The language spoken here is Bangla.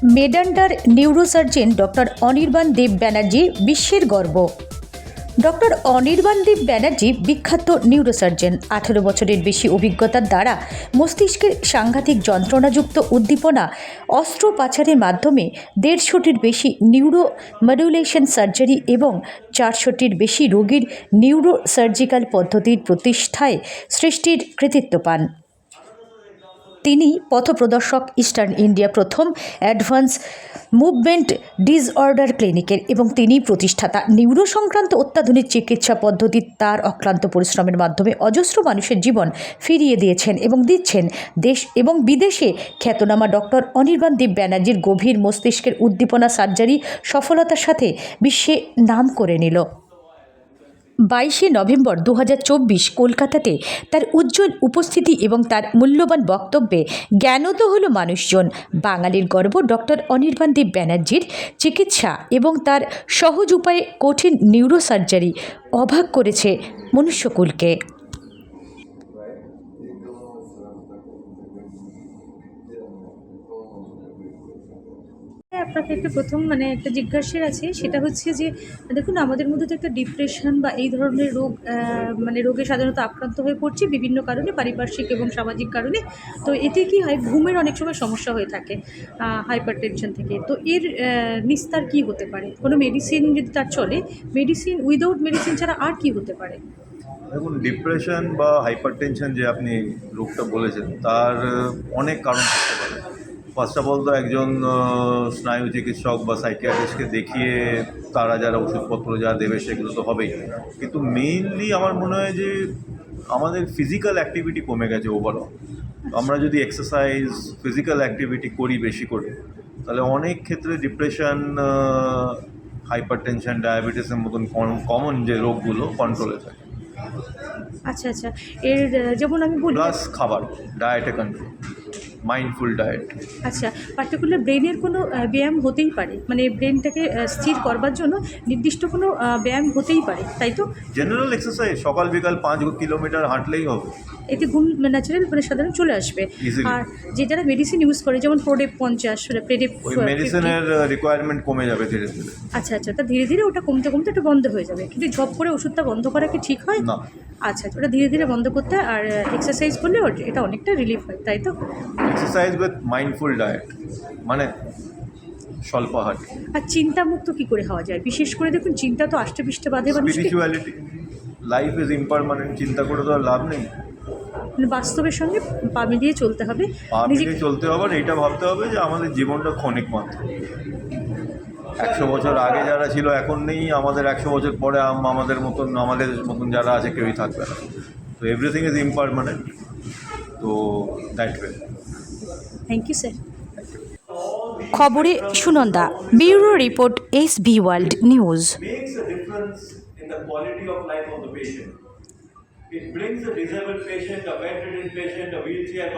মেডান্ডার নিউরোসার্জন ডক্টর অনির্বাণ দেব ব্যানার্জি বিশ্বের গর্ব। ডক্টর অনির্বাণ দেব ব্যানার্জি বিখ্যাত নিউরোসার্জন। 18 বছরের বেশি অভিজ্ঞতার দ্বারা মস্তিষ্কের সাংঘাতিক যন্ত্রণাযুক্ত উদ্দীপনা অস্ত্রোপচারের মাধ্যমে 150টির বেশি নিউরো মডুলেশন সার্জারি এবং 400টির বেশি রোগীর নিউরো সার্জিক্যাল পদ্ধতির প্রতিষ্ঠায় সৃষ্টির কৃতিত্ব পান। তিনি পথপ্রদর্শক ইস্টার্ন ইন্ডিয়া প্রথম অ্যাডভান্স মুভমেন্ট ডিসঅর্ডার ক্লিনিকের এবং তিনি প্রতিষ্ঠাতা। নিউরো সংক্রান্ত অত্যাধুনিক চিকিৎসা পদ্ধতি তার অক্লান্ত পরিশ্রমের মাধ্যমে অজস্র মানুষের জীবন ফিরিয়ে দিয়েছেন এবং দিচ্ছেন। দেশ এবং বিদেশে খ্যাতনামা ডক্টর অনির্বাণ দেব ব্যানার্জির গভীর মস্তিষ্কের উদ্দীপনা সার্জারি সফলতার সাথে বিশ্বে নাম করে নিল। 22শে নভেম্বর 2024 কলকাতাতে তার উজ্জ্বল উপস্থিতি এবং তার মূল্যবান বক্তব্যে জ্ঞানত হলো মানুষজন। বাঙালির গর্ব ডক্টর অনির্বাণ দেব ব্যানার্জির চিকিৎসা এবং তার সহজ উপায়ে কঠিন নিউরোসার্জারি অবাক করেছে মনুষ্যকুলকে। আপনাকে একটা প্রথম একটা জিজ্ঞাসার আছে, সেটা হচ্ছে যে দেখুন, আমাদের মধ্যে তো একটা ডিপ্রেশন বা এই ধরনের রোগ রোগে সাধারণত আক্রান্ত হয়ে পড়ছে বিভিন্ন কারণে, পারিপার্শ্বিক এবং সামাজিক কারণে। তো এতে কি হয়, ঘুমের অনেক সময় সমস্যা হয়ে থাকে হাইপার টেনশন থেকে। তো এর নিস্তার কি হতে পারে? কোনো মেডিসিন যদি তার চলে, মেডিসিন উইদাউট মেডিসিন ছাড়া আর কি হতে পারে? দেখুন, ডিপ্রেশন বা হাইপারটেনশন যে আপনি রোগটা বলেছেন, তার অনেক কারণ থাকতে পারে। ফার্স্ট অফ অল তো একজন স্নায়ু চিকিৎসক বা সাইকিয়াট্রিস্টকে দেখিয়ে তারা যারা ওষুধপত্র যা দেবে সেগুলো তো হবেই, কিন্তু মেইনলি আমার মনে হয় যে আমাদের ফিজিক্যাল অ্যাক্টিভিটি কমে গেছে ওভারঅল। আমরা যদি এক্সারসাইজ, ফিজিক্যাল অ্যাক্টিভিটি করি বেশি করে, তাহলে অনেক ক্ষেত্রে ডিপ্রেশন, হাইপারটেনশন, ডায়াবেটিসের মতন কমন যে রোগগুলো কন্ট্রোলে থাকে। আচ্ছা আচ্ছা, এর যেমন আমি বলি, প্লাস খাবার, ডায়েটে কন্ট্রোল, মাইন্ডফুল ডায়েট। আচ্ছা, পার্টিকুলার ব্রেনের কোনো ব্যায়াম হতেই পারে, ব্রেনটাকে স্থির করবার জন্য নির্দিষ্ট কোনো ব্যায়াম হতেই পারে, তাই তো? জেনারেল এক্সারসাইজ সকাল বিকাল 5 কিলোমিটার হাঁটলেই হবে। এতে ঘুম ন্যাচারাল সাধারণ চলে আসবে। Easily. আর যে যারা মেডিসিন ইউজ করে, যেমন প্রোডেপ 50, প্রেডেপ ওই মেডিসিনের রিকোয়ারমেন্ট কমে যাবে ধীরে ধীরে। আচ্ছা আচ্ছা, তা ধীরে ধীরে ওটা কমতে কমতে ওটা বন্ধ হয়ে যাবে, কিন্তু ঝপ করে ওষুধটা বন্ধ করা কি ঠিক হয়? না। আচ্ছা, ওটা ধীরে ধীরে বন্ধ করতে হয়, আর এক্সারসাইজ করলে এটা অনেকটা রিলিফ হয়, তাই তো? এক্সারসাইজ উইথ মাইন্ডফুল ডায়েট, মানে স্বল্প আহার। আর চিন্তামুক্ত কী করে হওয়া যায়? বিশেষ করে দেখুন, চিন্তা তো আষ্টেপৃষ্টে বাঁধে মানুষকে। স্পিরিচুয়ালিটি, লাইফ ইজ ইম্পারমানেন্ট, চিন্তা করে তো আর লাভ নেই। বাস্তবের সঙ্গে পা মিলিয়ে চলতে হবে, পা মিলিয়ে চলতে হবে। আর এইটা ভাবতে হবে যে আমাদের জীবনটা ক্ষণিক মাত্র। 100 বছর আগে যারা ছিল এখন নেই, আমাদের 100 বছর পরে আমাদের মতন যারা আছে কেউই থাকবে না। তো এভরিথিং ইজ ইম্পারমানেন্ট, তো that way. Thank you sir. খবরে Sunanda, bureau report, SB world news. Makes a difference in the quality of life of the patient. It brings a disabled patient, a bedridden patient, a wheelchair